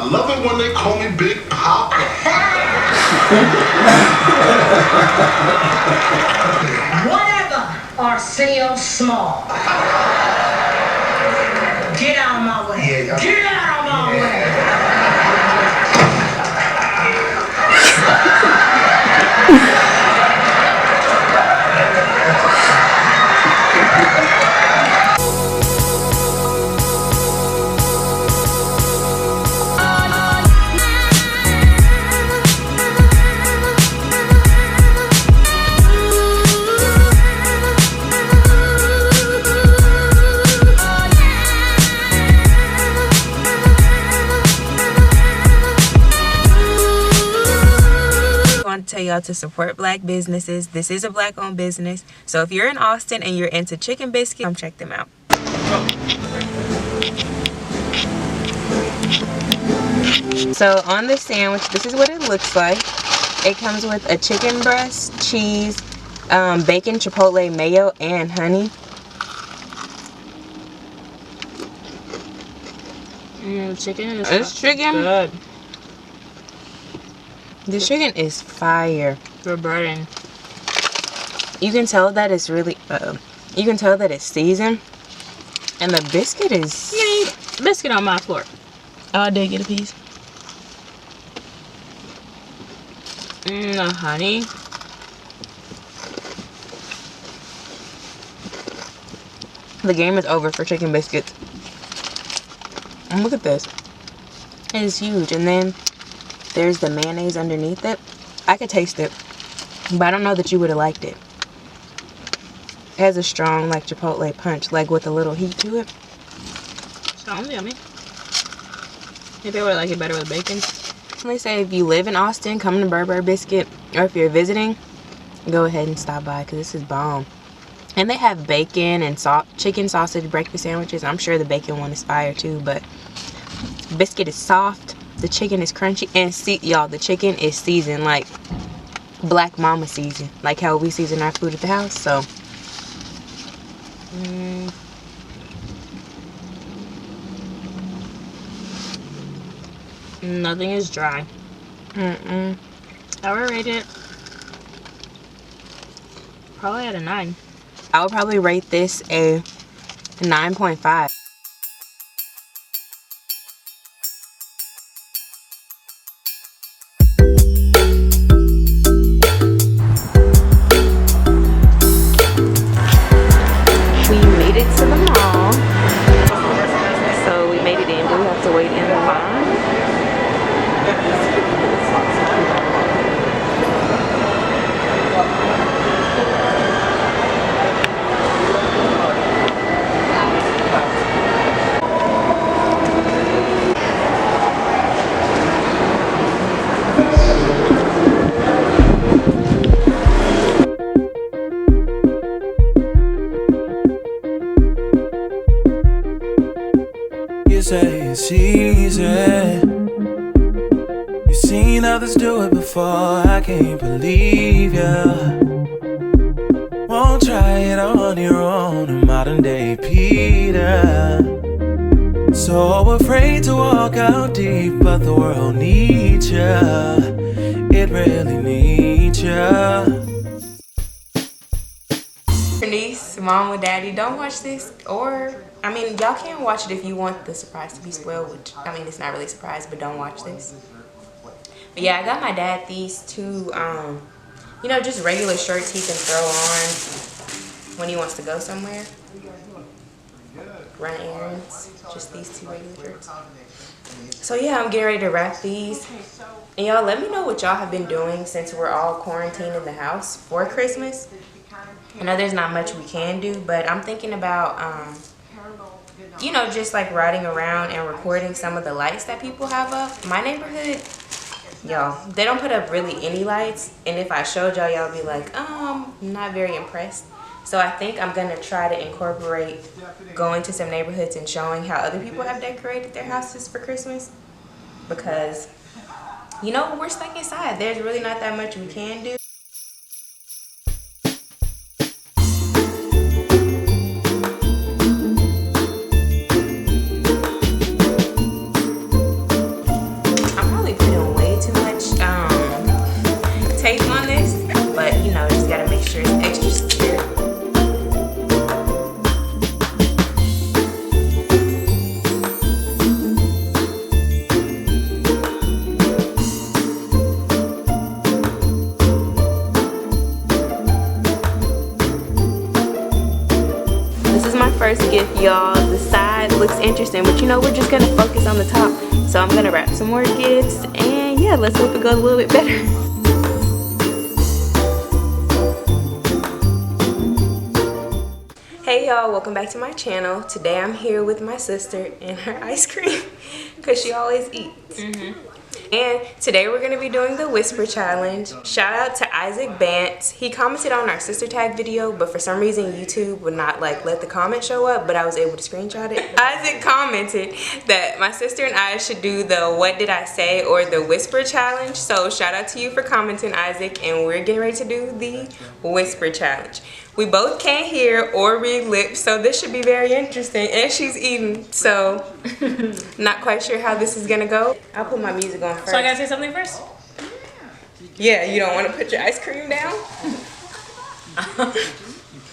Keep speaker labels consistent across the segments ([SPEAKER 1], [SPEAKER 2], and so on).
[SPEAKER 1] I love it when they call me Big Papa.
[SPEAKER 2] Whatever or sell small. Get out of my way. Yeah, get out of my way.
[SPEAKER 3] Tell y'all to support black businesses. This is a black owned business, so if you're in Austin and you're into chicken biscuit, come check them out. So on the sandwich, this is what it looks like. It comes with a chicken breast, cheese, bacon, chipotle mayo, and honey.
[SPEAKER 4] Chicken is
[SPEAKER 3] good. This chicken is fire.
[SPEAKER 4] For burning.
[SPEAKER 3] You can tell that it's really, you can tell that it's seasoned. And the biscuit is...
[SPEAKER 4] You need biscuit on my floor. Oh, I did get a piece. The honey.
[SPEAKER 3] The game is over for chicken biscuits. And look at this. It is huge. And then there's the mayonnaise underneath it. I could taste it, but I don't know that you would have liked it. It has a strong, like, chipotle punch, like with a little heat to it.
[SPEAKER 4] Sounds yummy. Maybe I would like it better with bacon.
[SPEAKER 3] They say if you live in Austin, come to Burr Biscuit, or if you're visiting, go ahead and stop by because this is bomb. And they have bacon and chicken sausage breakfast sandwiches. I'm sure the bacon one is fire too, but biscuit is soft. The chicken is crunchy, and see, y'all, the chicken is seasoned like Black Mama season, like how we season our food at the house. So,
[SPEAKER 4] nothing is dry. I would rate it probably at a 9.
[SPEAKER 3] I would probably rate this a 9.5.
[SPEAKER 5] Say it's easy. You've seen others do it before. I can't believe ya. Won't try it on your own. A modern day Peter. So afraid to walk out deep, but the world needs ya. It really needs ya.
[SPEAKER 3] Niece, mom or daddy, don't watch this. Or, I mean, y'all can watch it if you want the surprise to be spoiled, which, I mean, it's not really a surprise, but don't watch this. But yeah, I got my dad these two, you know, just regular shirts he can throw on when he wants to go somewhere. Run errands. Just these two regular shirts. So yeah, I'm getting ready to wrap these. And y'all, let me know what y'all have been doing since we're all quarantined in the house for Christmas. I know there's not much we can do, but I'm thinking about, you know, just like riding around and recording some of the lights that people have up. My neighborhood, y'all, they don't put up really any lights. And if I showed y'all, y'all be like, not very impressed. So I think I'm going to try to incorporate going to some neighborhoods and showing how other people have decorated their houses for Christmas. Because, you know, we're stuck inside. There's really not that much we can do. y'all. The side looks interesting, but you know, we're just gonna focus on the top. So I'm gonna wrap some more gifts, and yeah, let's hope it goes a little bit better. Hey y'all, welcome back to my channel. Today I'm here with my sister and her ice cream because she always eats. And today we're going to be doing the Whisper Challenge. Shout out to Isaac Bantz. He commented on our sister tag video, but for some reason YouTube would not like let the comment show up, but I was able to screenshot it. Isaac commented that my sister and I should do the What Did I Say or the Whisper Challenge. So shout out to you for commenting, Isaac, and we're getting ready to do the Whisper Challenge. We both can't hear or read lips, so this should be very interesting. And she's eating, so not quite sure how this is gonna go. I'll put my music on first.
[SPEAKER 4] So I gotta say something first?
[SPEAKER 3] Yeah, you don't want to put your ice cream down?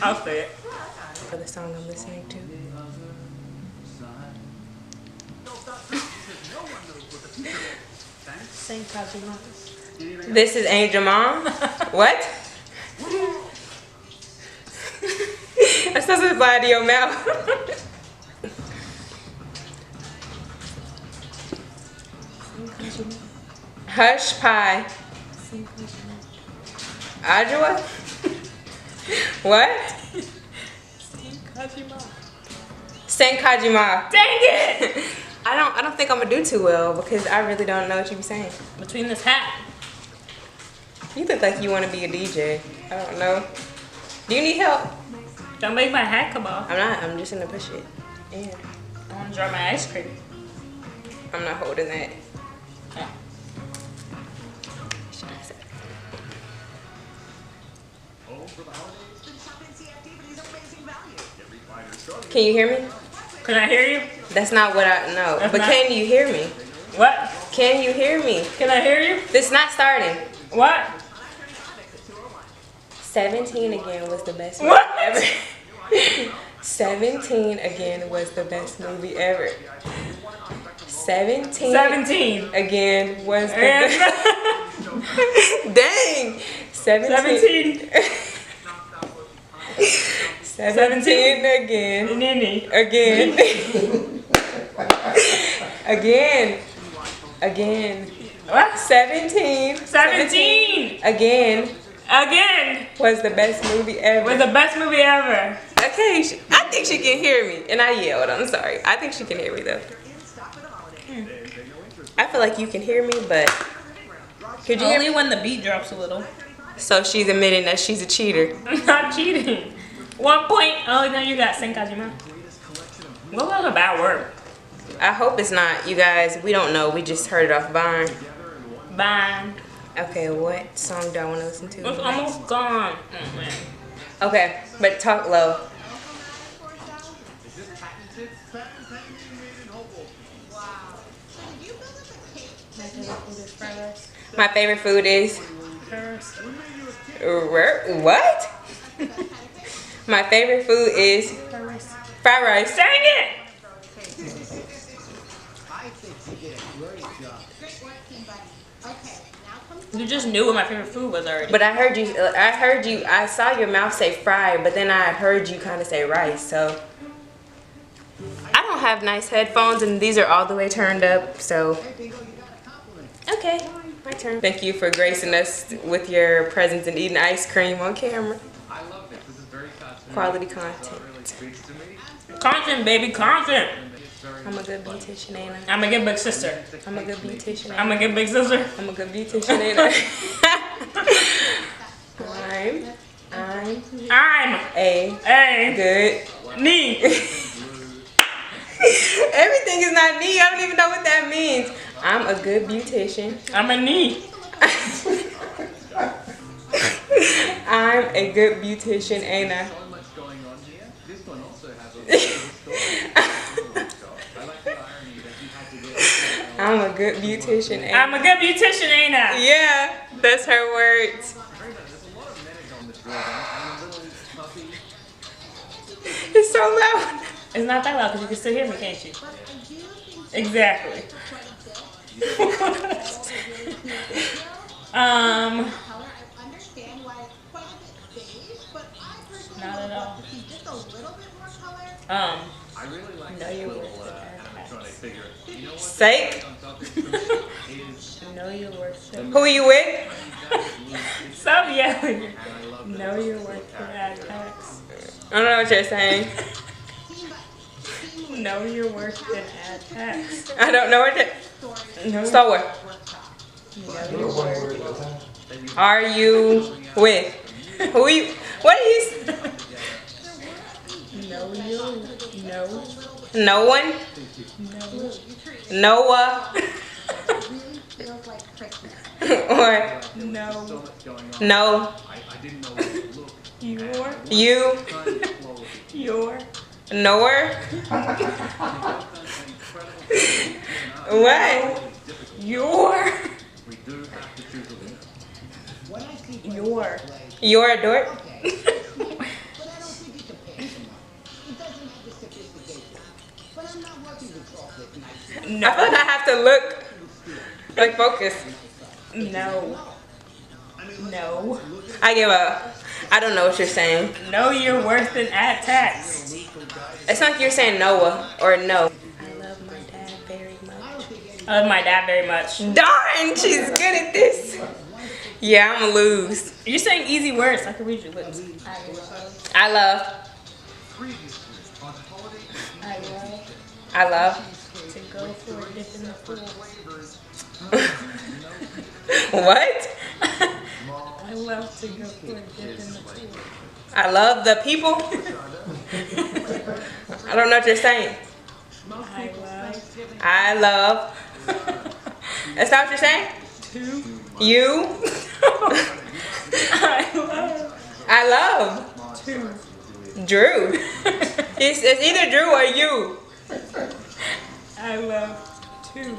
[SPEAKER 4] I'll say it.
[SPEAKER 3] For the song I'm listening to. This is Angel Mom. What? That's supposed to fly to your mouth. Hush pie. Ajwa? What? Saint Kajima.
[SPEAKER 4] Dang it!
[SPEAKER 3] I don't think I'm gonna do too well because I really don't know what you be saying.
[SPEAKER 4] Between this hat.
[SPEAKER 3] You look like you want to be a DJ. I don't know. Do you need help?
[SPEAKER 4] Don't make my hat come off.
[SPEAKER 3] I'm not. I'm just gonna push it. Yeah.
[SPEAKER 4] I want to drop my ice cream.
[SPEAKER 3] I'm not holding that.
[SPEAKER 4] Yeah.
[SPEAKER 3] Can you hear me?
[SPEAKER 4] Can I hear you?
[SPEAKER 3] That's not what I know.
[SPEAKER 4] That's
[SPEAKER 3] but
[SPEAKER 4] not-
[SPEAKER 3] can you hear me?
[SPEAKER 4] What?
[SPEAKER 3] Can you hear me?
[SPEAKER 4] Can I hear you?
[SPEAKER 3] This not starting.
[SPEAKER 4] What?
[SPEAKER 3] 17 again was the best movie
[SPEAKER 4] What?
[SPEAKER 3] ever. 17 again was the best movie ever. 17 again was the best. Dang. 17. 17 again.
[SPEAKER 4] Nini.
[SPEAKER 3] Again. Again.
[SPEAKER 4] What?
[SPEAKER 3] 17.
[SPEAKER 4] 17.
[SPEAKER 3] Again
[SPEAKER 4] Again.
[SPEAKER 3] was the best movie ever.
[SPEAKER 4] Was the best movie ever.
[SPEAKER 3] Okay, I think she can hear me. And I yelled, I'm sorry. I think she can hear me though. I feel like you can hear me, but could you
[SPEAKER 4] Only when the beat drops a little.
[SPEAKER 3] So she's admitting that she's a cheater.
[SPEAKER 4] I'm not cheating. 1 point. Oh, no, you got Senkajima. What was a bad word?
[SPEAKER 3] I hope it's not. You guys, we don't know. We just heard it off Vine.
[SPEAKER 4] Bye.
[SPEAKER 3] Okay, what song do I want to listen to?
[SPEAKER 4] It's almost gone. Oh, man.
[SPEAKER 3] Okay, but talk low. My favorite food is what? My favorite food is fried rice.
[SPEAKER 4] Dang it! You just knew what my favorite food was already.
[SPEAKER 3] But I heard you, I saw your mouth say fried, but then I heard you kind of say rice, so. I don't have nice headphones and these are all the way turned up, so. Okay, my turn. Thank you for gracing us with your presence and eating ice cream on camera. Quality content.
[SPEAKER 4] Content, baby, content.
[SPEAKER 3] I'm a good beautician, ain't I?
[SPEAKER 4] I'm a good big sister.
[SPEAKER 3] I'm a good beautician, ain't
[SPEAKER 4] I'm a good big sister.
[SPEAKER 3] I'm a good beautician, ain't I? I'm a good.
[SPEAKER 4] Knee.
[SPEAKER 3] Everything is not knee. I don't even know what that means. I'm a good beautician.
[SPEAKER 4] I'm a knee.
[SPEAKER 3] I'm a good beautician, ain't I? I'm a good beautician, ain't I?
[SPEAKER 4] I'm a good beautician, ain't I?
[SPEAKER 3] Yeah, that's her words. It's so loud.
[SPEAKER 4] It's not that loud because you can still hear me, can't you? Exactly. Not at all. Know your worth and add tax.
[SPEAKER 3] Sake?
[SPEAKER 4] Know your worth and
[SPEAKER 3] Who you with?
[SPEAKER 4] stop yelling. Know your worth and add tax.
[SPEAKER 3] I don't know what you're saying.
[SPEAKER 4] Know your worth and add tax.
[SPEAKER 3] I don't know what you're... So what? Are you with? Who you... What is...
[SPEAKER 4] Know you. Know.
[SPEAKER 3] No one?
[SPEAKER 4] Know.
[SPEAKER 3] Noah? Or...
[SPEAKER 4] Know.
[SPEAKER 3] No.
[SPEAKER 4] Your.
[SPEAKER 3] You?
[SPEAKER 4] Your.
[SPEAKER 3] Knower? What?
[SPEAKER 4] Your. Your.
[SPEAKER 3] You're a dork?
[SPEAKER 4] No.
[SPEAKER 3] I feel like I have to look, like focus.
[SPEAKER 4] No. No.
[SPEAKER 3] I give up. I don't know what you're saying.
[SPEAKER 4] Know your worth and add tax.
[SPEAKER 3] It's not like you're saying Noah or no.
[SPEAKER 4] I love my dad very much. I love my dad very much.
[SPEAKER 3] Darn, she's good at this. Yeah, I'm gonna lose.
[SPEAKER 4] You're saying easy words. I can read your lips.
[SPEAKER 3] I love. I love.
[SPEAKER 4] To go for a dip in the pool.
[SPEAKER 3] What?
[SPEAKER 4] I love to go for a dip in the pool.
[SPEAKER 3] I love the people. I don't know what you're saying. I love. That's not what you're saying? You. I love. Drew. It's either Drew or you.
[SPEAKER 4] I love to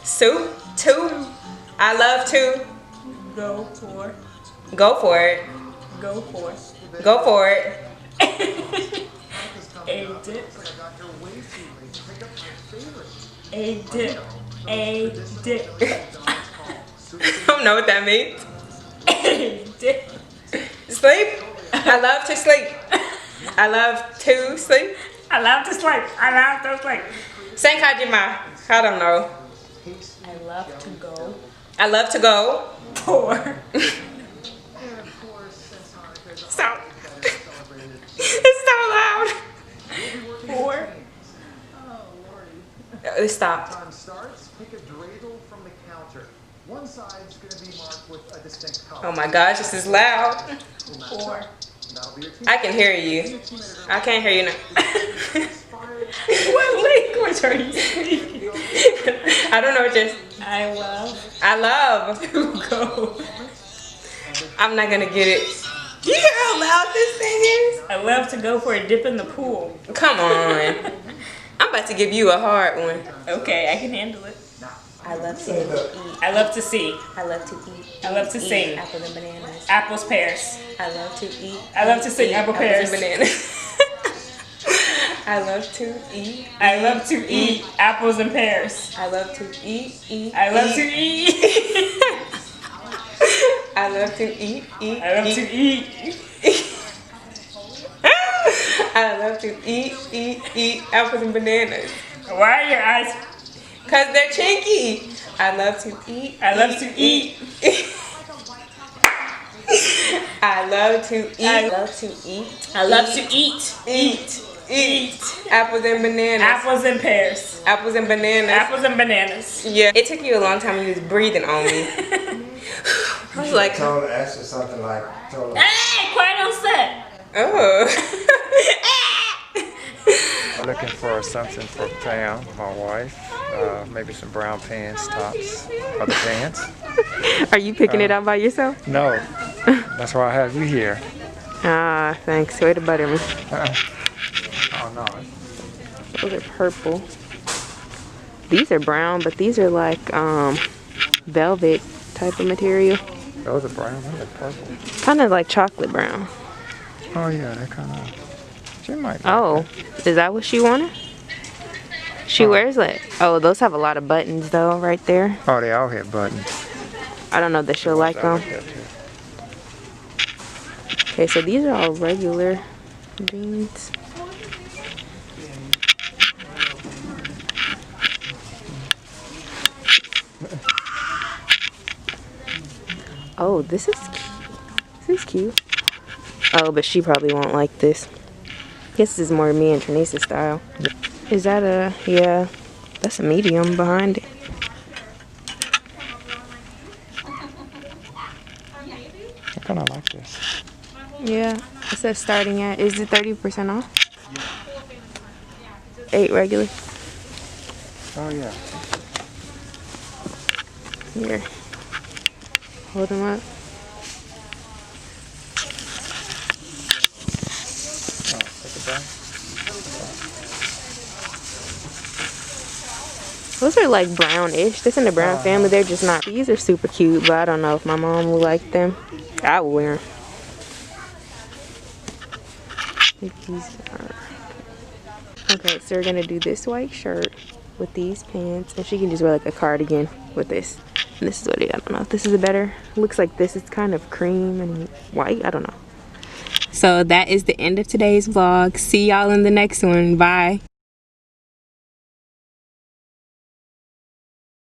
[SPEAKER 3] Soup. Two. I love to.
[SPEAKER 4] go for
[SPEAKER 3] Go for it.
[SPEAKER 4] go for
[SPEAKER 3] Go for it.
[SPEAKER 4] a dip. A dip. A dip.
[SPEAKER 3] I don't know what that means.
[SPEAKER 4] A dip.
[SPEAKER 3] Sleep. I love to sleep. I love to sleep.
[SPEAKER 4] I love to sleep. I love to sleep.
[SPEAKER 3] Sing Kajima. I don't know.
[SPEAKER 4] I love to go
[SPEAKER 3] I love to go.
[SPEAKER 4] for
[SPEAKER 3] Stop. It's so loud.
[SPEAKER 4] for
[SPEAKER 3] It stopped.
[SPEAKER 6] Time starts. Pick a dreidel from the counter. One side's going to be marked with a distinct color.
[SPEAKER 3] Oh my gosh, this is loud.
[SPEAKER 4] for.
[SPEAKER 6] That'll be your team.
[SPEAKER 3] I can hear you. I can't hear you now.
[SPEAKER 4] What language are you speaking?
[SPEAKER 3] I don't know what you're...
[SPEAKER 4] I love
[SPEAKER 3] I love.
[SPEAKER 4] to go.
[SPEAKER 3] I'm not gonna get it. You hear how loud this thing is?
[SPEAKER 4] I love to go for a dip in the pool.
[SPEAKER 3] Come on. I'm about to give you a hard one.
[SPEAKER 4] Okay, I can handle it.
[SPEAKER 3] I love to eat.
[SPEAKER 4] I love to see.
[SPEAKER 3] I love to eat.
[SPEAKER 4] I love to sing.
[SPEAKER 3] Apples and bananas.
[SPEAKER 4] Apples, pears.
[SPEAKER 3] I love to eat.
[SPEAKER 4] I love to sing apple, pears.
[SPEAKER 3] Apples and bananas. I love to eat.
[SPEAKER 4] I love to eat apples and pears.
[SPEAKER 3] I love to eat.
[SPEAKER 4] I love to eat.
[SPEAKER 3] I love to eat.
[SPEAKER 4] I love to eat.
[SPEAKER 3] I love to eat apples and bananas.
[SPEAKER 4] Why are your eyes?
[SPEAKER 3] Cause they're chinky. I love to eat.
[SPEAKER 4] I love to eat.
[SPEAKER 3] I love to eat. I love to eat.
[SPEAKER 4] I love to eat.
[SPEAKER 3] Eat. Apples and bananas.
[SPEAKER 4] Apples and pears.
[SPEAKER 3] Apples and bananas.
[SPEAKER 4] Apples and bananas.
[SPEAKER 3] Yeah. It took you a long time when you was breathing on me. I was like,
[SPEAKER 7] Told her, asked her something like, told her,
[SPEAKER 4] Hey, quiet on set.
[SPEAKER 3] oh.
[SPEAKER 8] I'm looking for something for Pam, my wife. Maybe some brown pants, tops, other pants.
[SPEAKER 3] Are you picking it out by yourself?
[SPEAKER 8] No, that's why I have you here.
[SPEAKER 3] Ah, thanks. Way to butter me.
[SPEAKER 8] Oh no.
[SPEAKER 3] Those are purple. These are brown, but these are like velvet type of material.
[SPEAKER 8] Those are brown, those are purple.
[SPEAKER 3] Kind of like chocolate brown.
[SPEAKER 8] Oh yeah, they're kind of. She might.
[SPEAKER 3] Oh, is that what she wanted? She wears that. Oh, those have a lot of buttons though, right there.
[SPEAKER 8] Oh, they all have buttons.
[SPEAKER 3] I don't know that she'll like them. Okay, so these are all regular jeans. Oh, this is cute. This is cute. Oh, but she probably won't like this. This is more me and Trinisa's style. Is that a, yeah, that's a medium behind it.
[SPEAKER 8] I kind of like this.
[SPEAKER 3] Yeah, it says starting at, is it 30% off? 8 regular.
[SPEAKER 8] Oh yeah.
[SPEAKER 3] Here. Hold them up.
[SPEAKER 8] Oh, take it back.
[SPEAKER 3] Those are like brownish. This in the brown family. They're just not. These are super cute, but I don't know if my mom will like them. I will wear them. Okay, so we're gonna do this white shirt with these pants, and she can just wear like a cardigan with this. And this is what it, I don't know if this is a better, looks like this is kind of cream and white, I don't know. So that is the end of today's vlog. See y'all in the next one. Bye.